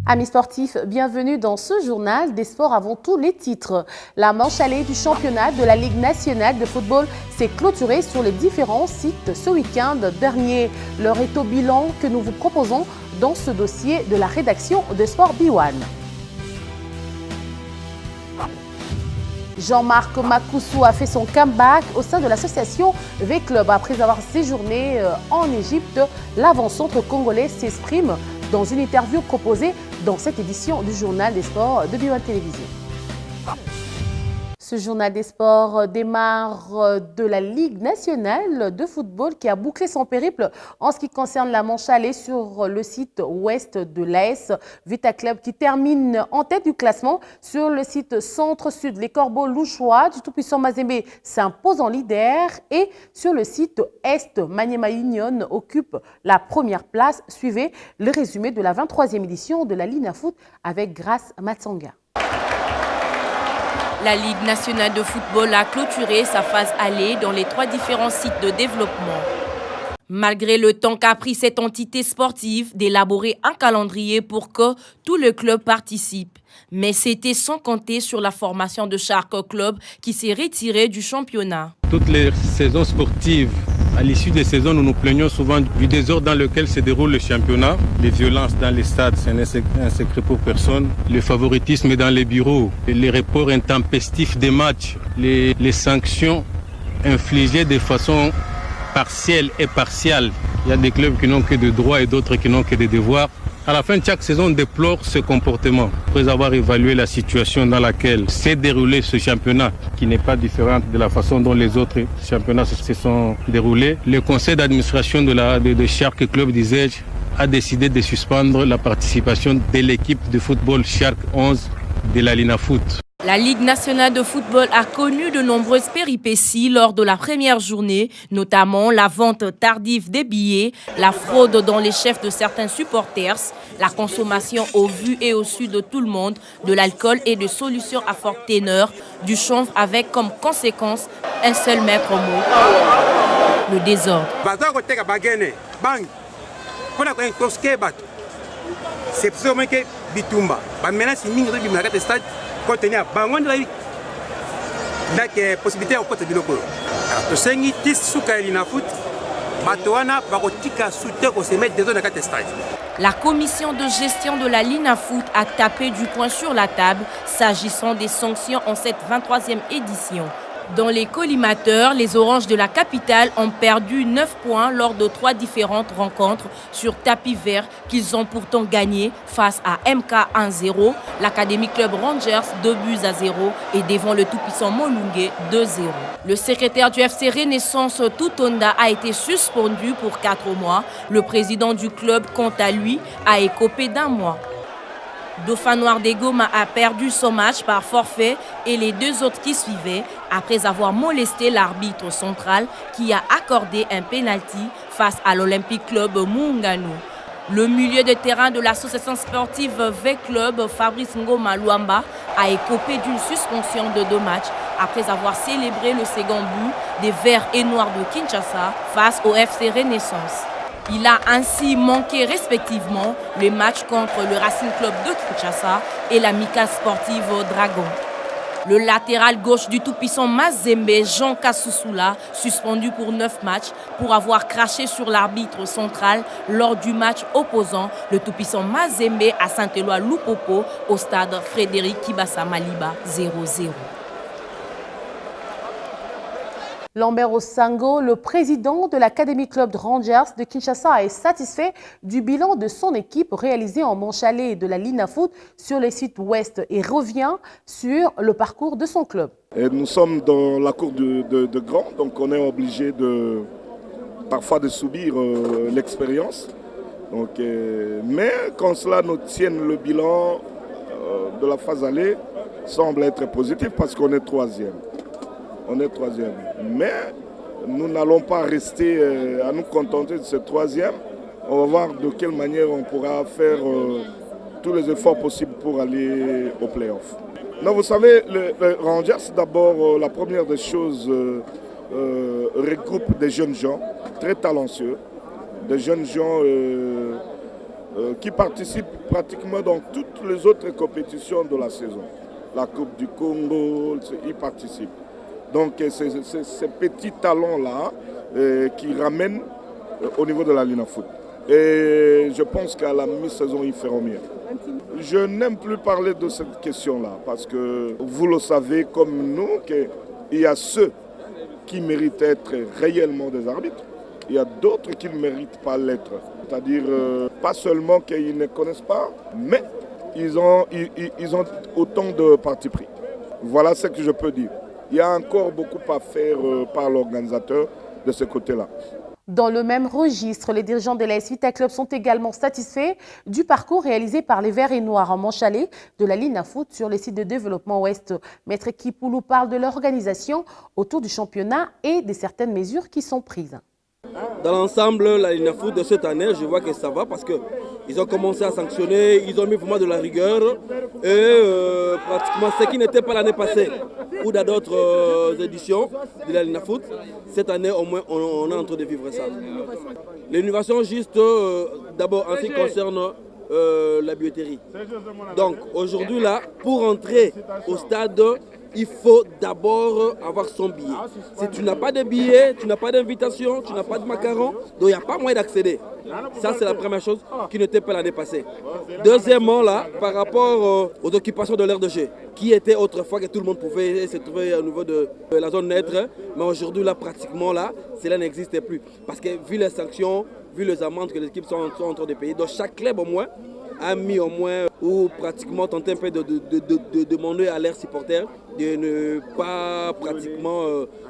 Amis sportifs, bienvenue dans ce journal des sports avant tous les titres. La manche allée du championnat de la Ligue nationale de football s'est clôturée sur les différents sites ce week-end dernier. L'heure est au bilan que nous vous proposons dans ce dossier de la rédaction de Sport B1. Jean-Marc Makoussou a fait son comeback au sein de l'association V-Club. Après avoir séjourné en Égypte, l'avant-centre congolais s'exprime dans une interview proposée dans cette édition du journal des sports de B1 Télévision. Ce journal des sports démarre de la Ligue nationale de football qui a bouclé son périple en ce qui concerne la manche allée sur le site ouest de l'AS Vita Club qui termine en tête du classement. Sur le site centre-sud, les Corbeaux louchois du tout-puissant Mazembe s'imposent en leader et sur le site est, Maniema Union occupe la première place. Suivez le résumé de la 23e édition de la Lina Foot avec Grace Matsanga. La Ligue nationale de football a clôturé sa phase allée dans les 3 différents sites de développement. Malgré le temps qu'a pris cette entité sportive d'élaborer un calendrier pour que tout le club participe. Mais c'était sans compter sur la formation de chaque club qui s'est retiré du championnat. Toutes les saisons sportives, à l'issue des saisons, nous nous plaignons souvent du désordre dans lequel se déroule le championnat. Les violences dans les stades, c'est un secret pour personne. Le favoritisme dans les bureaux, les reports intempestifs des matchs, les sanctions infligées de façon partielle et partiale. Il y a des clubs qui n'ont que des droits et d'autres qui n'ont que des devoirs. À la fin de chaque saison, on déplore ce comportement. Après avoir évalué la situation dans laquelle s'est déroulé ce championnat, qui n'est pas différente de la façon dont les autres championnats se sont déroulés, le conseil d'administration de chaque club, disais-je, a décidé de suspendre la participation de l'équipe de football Shark 11 de la Lina Foot. La Ligue nationale de football a connu de nombreuses péripéties lors de la première journée, notamment la vente tardive des billets, la fraude dans les chefs de certains supporters, la consommation au vu et au su de tout le monde, de l'alcool et de solutions à fort teneur, du chanvre avec comme conséquence un seul maître mot, le désordre. Contenir bangon la possibilité au côté de l'eau. To sengi tis suka Lina Foot, batoana bakotika souter ko se mettre dans le stade. La commission de gestion de la Lina Foot a tapé du poing sur la table s'agissant des sanctions en cette 23e édition. Dans les collimateurs, les Oranges de la capitale ont perdu 9 points lors de 3 différentes rencontres sur tapis vert qu'ils ont pourtant gagné face à MK 1-0, l'Académie Club Rangers 2-0 et devant le tout-puissant Molungue 2-0. Le secrétaire du FC Renaissance Toutonda a été suspendu pour 4 mois. Le président du club, quant à lui, a écopé d'1 mois. Dauphin Noir des Goma a perdu son match par forfait et les 2 autres qui suivaient après avoir molesté l'arbitre central qui a accordé un pénalty face à l'Olympique Club Mungano. Le milieu de terrain de l'association sportive V-Club, Fabrice Ngoma Luamba, a écopé d'une suspension de 2 matchs après avoir célébré le second but des Verts et Noirs de Kinshasa face au FC Renaissance. Il a ainsi manqué respectivement le match contre le Racing Club de Kinshasa et l'Amicale Sportive Dragon. Le latéral gauche du tout-puissant Mazembe, Jean Kassoussoula, suspendu pour 9 matchs pour avoir craché sur l'arbitre central lors du match opposant le tout-puissant Mazembe à Saint-Éloi Lupopo au stade Frédéric Kibasa Maliba 0-0. Lambert Osango, le président de l'Académie Club de Rangers de Kinshasa, est satisfait du bilan de son équipe réalisé en manche allée de la Lina Foot sur les sites ouest et revient sur le parcours de son club. Et nous sommes dans la cour de Grand, donc on est obligé parfois de subir l'expérience. Mais quand cela nous tienne, le bilan de la phase allée semble être positif parce qu'on est 3e. On est 3e. Mais nous n'allons pas rester à nous contenter de ce 3e. On va voir de quelle manière on pourra faire tous les efforts possibles pour aller au play-off. Non, vous savez, le Rangers, d'abord, la première des choses, regroupe des jeunes gens très talentueux, des jeunes gens qui participe pratiquement dans toutes les autres compétitions de la saison. La Coupe du Congo, ils participent. Donc c'est ces petits talents-là qui ramènent au niveau de la Linafoot. Et je pense qu'à la mi-saison, ils feront mieux. Je n'aime plus parler de cette question-là parce que vous le savez comme nous qu'il y a ceux qui méritent d'être réellement des arbitres. Il y a d'autres qui ne méritent pas l'être. C'est-à-dire, pas seulement qu'ils ne connaissent pas, mais ils ont autant de parti pris. Voilà ce que je peux dire. Il y a encore beaucoup à faire par l'organisateur de ce côté-là. Dans le même registre, les dirigeants de l'AS Vita Club sont également satisfaits du parcours réalisé par les Verts et Noirs en manche allée de la Linafoot sur les sites de développement ouest. Maître Kipoulou parle de l'organisation autour du championnat et de certaines mesures qui sont prises. Dans l'ensemble, la Linafoot de cette année, je vois que ça va parce qu'ils ont commencé à sanctionner, ils ont mis vraiment de la rigueur et pratiquement ce qui n'était pas l'année passée ou dans d'autres éditions de la Linafoot, cette année au moins on est en train de vivre ça. L'innovation juste d'abord en ce qui concerne la billetterie. Donc aujourd'hui là, pour entrer au stade, il faut d'abord avoir son billet. Si tu n'as pas de billet, tu n'as pas d'invitation, tu n'as pas de macaron, donc il n'y a pas moyen d'accéder. Ça, c'est la première chose qui n'était pas l'année passée. Deuxièmement, là, par rapport aux occupations de l'aire de jeu, qui était autrefois que tout le monde pouvait se trouver au niveau de la zone neutre, mais aujourd'hui, là, pratiquement, là, cela n'existait plus. Parce que vu les sanctions, vu les amendes que les équipes sont en train de payer, donc chaque club au moins a mis au moins ou pratiquement tenté un peu de demander à leurs supporters de ne pas pratiquement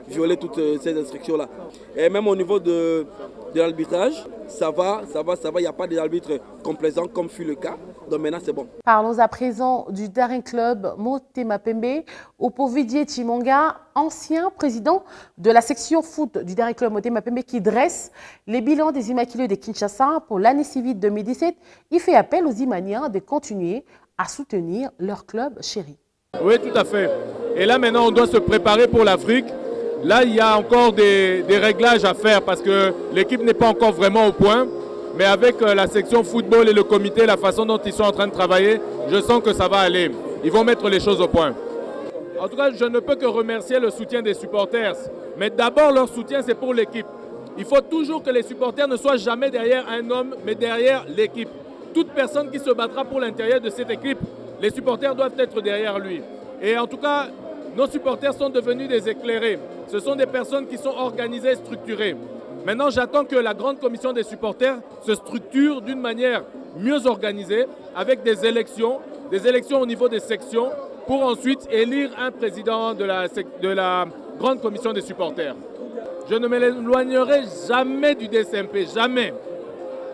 violer toutes ces instructions-là. Et même au niveau de l'arbitrage, ça va, il n'y a pas d'arbitre complaisant comme fut le cas. Donc maintenant, c'est bon. Parlons à présent du Daring Club Motema Pembe, Opovidier Chimonga, ancien président de la section foot du Daring Club Motema Pembe qui dresse les bilans des Immaculés de Kinshasa pour l'année civile 2017. Il fait appel aux Imaniens de continuer à soutenir leur club chéri. Oui, tout à fait. Et là, maintenant, on doit se préparer pour l'Afrique. Là, il y a encore des réglages à faire parce que l'équipe n'est pas encore vraiment au point. Mais avec la section football et le comité, la façon dont ils sont en train de travailler, je sens que ça va aller. Ils vont mettre les choses au point. En tout cas, je ne peux que remercier le soutien des supporters. Mais d'abord, leur soutien, c'est pour l'équipe. Il faut toujours que les supporters ne soient jamais derrière un homme, mais derrière l'équipe. Toute personne qui se battra pour l'intérieur de cette équipe, les supporters doivent être derrière lui. Et en tout cas, nos supporters sont devenus des éclairés. Ce sont des personnes qui sont organisées et structurées. Maintenant, j'attends que la grande commission des supporters se structure d'une manière mieux organisée, avec des élections au niveau des sections, pour ensuite élire un président de la grande commission des supporters. Je ne m'éloignerai jamais du DSMP, jamais.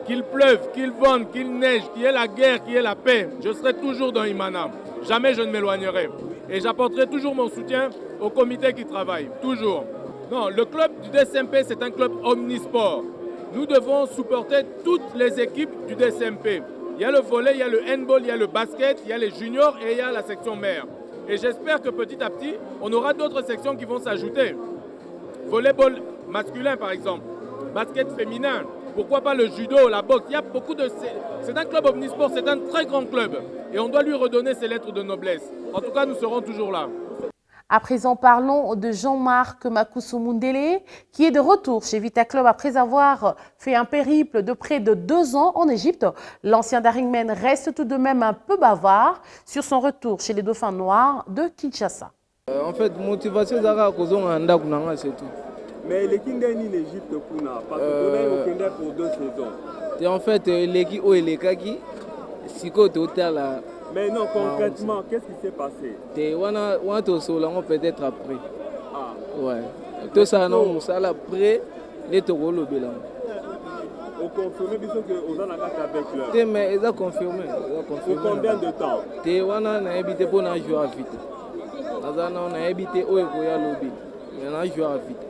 Qu'il pleuve, qu'il vente, qu'il neige, qu'il y ait la guerre, qu'il y ait la paix, je serai toujours dans Imana. Jamais je ne m'éloignerai. Et j'apporterai toujours mon soutien au comité qui travaille, toujours. Non, le club du DSMP, c'est un club omnisport. Nous devons supporter toutes les équipes du DSMP. Il y a le volley, il y a le handball, il y a le basket, il y a les juniors et il y a la section mère. Et j'espère que petit à petit, on aura d'autres sections qui vont s'ajouter. Volleyball masculin, par exemple. Basket féminin. Pourquoi pas le judo, la boxe. Il y a beaucoup de... C'est un club omnisport, c'est un très grand club. Et on doit lui redonner ses lettres de noblesse. En tout cas, nous serons toujours là. À présent, parlons de Jean-Marc Makousou-Mundele, qui est de retour chez Vita Club après avoir fait un périple de près de 2 ans en Égypte. L'ancien Daringman reste tout de même un peu bavard sur son retour chez les Dauphins Noirs de Kinshasa. En fait, motivation, c'est tout. Mais l'équipe gagne l'Égypte parce que demain, pour 2 saisons. Et en fait, l'équipe où il est kaki, si là. Mais non, concrètement, qu'est-ce qui s'est passé? Peut-être après. Ah. Ouais. Tout ça, non, ça après, les taureaux le bilan. On confirme que on a avec leur. Mais ils ont confirmé. Pour combien de temps? On a habité pour jouer à vite. On a habité où il y a lobby. On a joué à vite.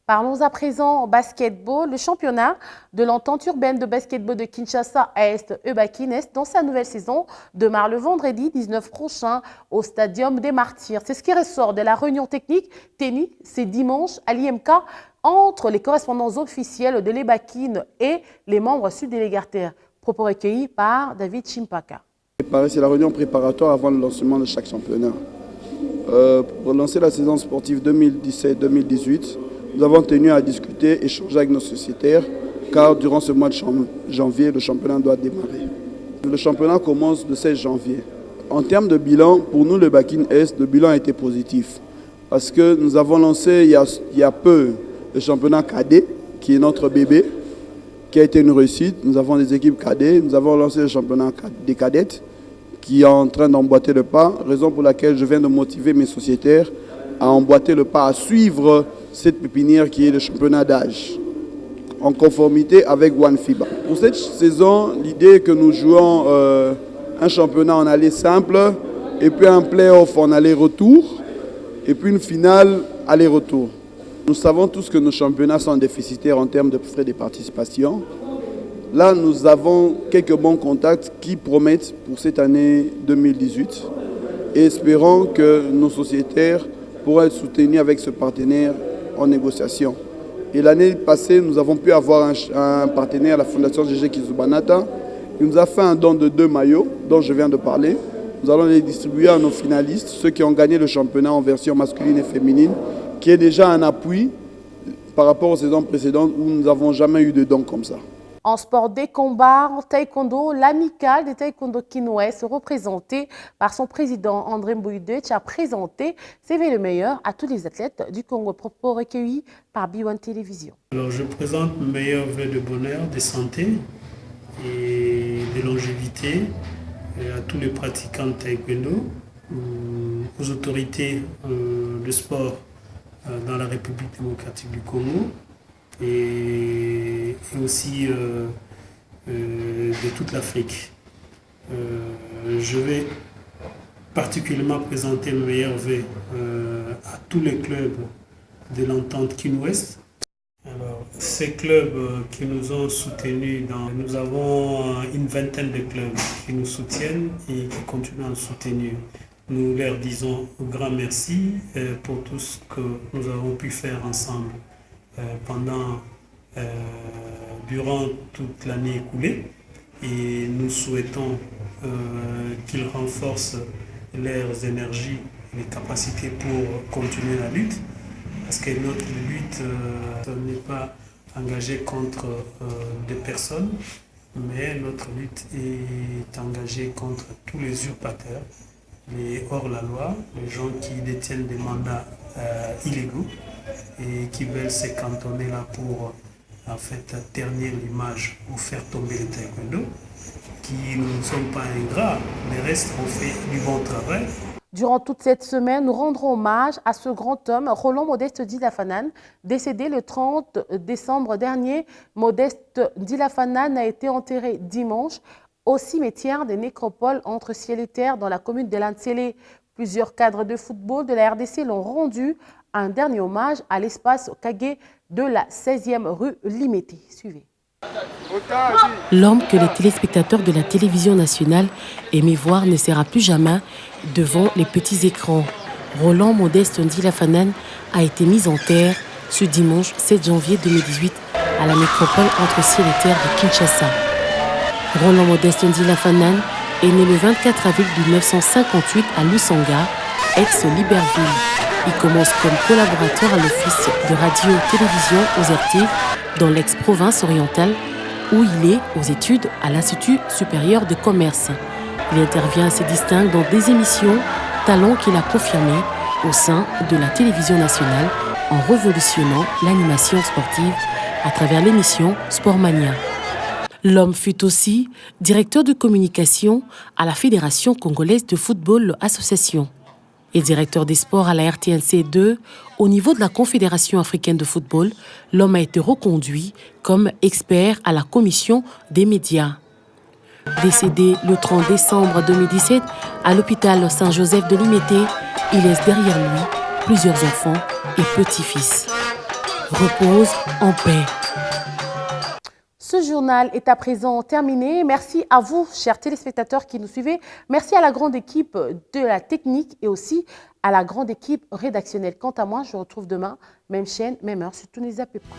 Parlons à présent en basketball. Le championnat de l'entente urbaine de basketball de Kinshasa Est, Ebakines, dans sa nouvelle saison, démarre le vendredi 19 prochain au Stadium des Martyrs. C'est ce qui ressort de la réunion technique tenue ce dimanche à l'IMK entre les correspondants officiels de l'Ebakin et les membres sud-délégataires. Propos recueillis par David Chimpaka. C'est la réunion préparatoire avant le lancement de chaque championnat. Pour lancer la saison sportive 2017-2018, nous avons tenu à discuter, échanger avec nos sociétaires, car durant ce mois de janvier, le championnat doit démarrer. Le championnat commence le 16 janvier. En termes de bilan, pour nous, le Bakin Est, le bilan a été positif. Parce que nous avons lancé il y a peu le championnat cadet, qui est notre bébé, qui a été une réussite. Nous avons des équipes cadets. Nous avons lancé le championnat des cadettes, qui est en train d'emboîter le pas, raison pour laquelle je viens de motiver mes sociétaires à emboîter le pas, à suivre cette pépinière qui est le championnat d'âge, en conformité avec OneFIBA. Pour cette saison, l'idée est que nous jouons un championnat en aller simple, et puis un play-off en aller-retour, et puis une finale aller-retour. Nous savons tous que nos championnats sont déficitaires en termes de frais de participation. Là, nous avons quelques bons contacts qui promettent pour cette année 2018 et espérons que nos sociétaires pourront être soutenus avec ce partenaire en négociation. Et l'année passée, nous avons pu avoir un partenaire, la Fondation GG Kizubanata. Il nous a fait un don de 2 maillots dont je viens de parler. Nous allons les distribuer à nos finalistes, ceux qui ont gagné le championnat en version masculine et féminine, qui est déjà un appui par rapport aux saisons précédentes où nous n'avons jamais eu de dons comme ça. En sport des combats, en taekwondo, l'amicale des taekwondo Kin-Ouest, représentée par son président André Mbouidetch, a présenté CV le meilleur à tous les athlètes du Congo. Propos recueillis par B1 Télévision. Alors, je présente mes meilleurs vœux de bonheur, de santé et de longévité à tous les pratiquants de taekwondo, aux autorités de sport dans la République démocratique du Congo, et aussi de toute l'Afrique. Je vais particulièrement présenter mes meilleurs vœux à tous les clubs de l'entente Kin-Ouest. Alors, ces clubs qui nous ont soutenus, nous avons une vingtaine de clubs qui nous soutiennent et qui continuent à nous soutenir. Nous leur disons un grand merci pour tout ce que nous avons pu faire ensemble durant toute l'année écoulée, et nous souhaitons qu'ils renforcent leurs énergies et les capacités pour continuer la lutte, parce que notre lutte n'est pas engagée contre des personnes, mais notre lutte est engagée contre tous les usurpateurs, les hors-la-loi, les gens qui détiennent des mandats illégaux et qui veulent se cantonner là pour en fait ternir l'image ou faire tomber le taekwondo, qui ne sont pas ingrats, mais restent ont fait du bon travail. Durant toute cette semaine, nous rendrons hommage à ce grand homme, Roland Modeste Dilafanan, décédé le 30 décembre dernier. Modeste Dilafanan a été enterré dimanche au cimetière des Nécropoles entre ciel et terre dans la commune de Lantsele. Plusieurs cadres de football de la RDC l'ont rendu un dernier hommage à l'espace Kagé de la 16e rue Limité. Suivez. L'homme que les téléspectateurs de la télévision nationale aimaient voir ne sera plus jamais devant les petits écrans. Roland Modeste Dilafanan a été mis en terre ce dimanche 7 janvier 2018 à la nécropole entre ciel et terre de Kinshasa. Roland Modeste Dilafanan est né le 24 avril 1958 à Lusanga, ex-Libreville. Il commence comme collaborateur à l'office de radio-télévision aux RT dans l'ex-province orientale, où il est aux études à l'Institut supérieur de commerce. Il intervient et se distingue dans des émissions, talent qu'il a confirmé au sein de la télévision nationale en révolutionnant l'animation sportive à travers l'émission Sportmania. L'homme fut aussi directeur de communication à la Fédération congolaise de football association et directeur des sports à la RTNC2. Au niveau de la Confédération africaine de football, l'homme a été reconduit comme expert à la commission des médias. Décédé le 30 décembre 2017 à l'hôpital Saint-Joseph de Limité, il laisse derrière lui plusieurs enfants et petits-fils. Repose en paix. Ce journal est à présent terminé. Merci à vous, chers téléspectateurs qui nous suivez. Merci à la grande équipe de la technique et aussi à la grande équipe rédactionnelle. Quant à moi, je vous retrouve demain, même chaîne, même heure. Surtout, ne zappez pas.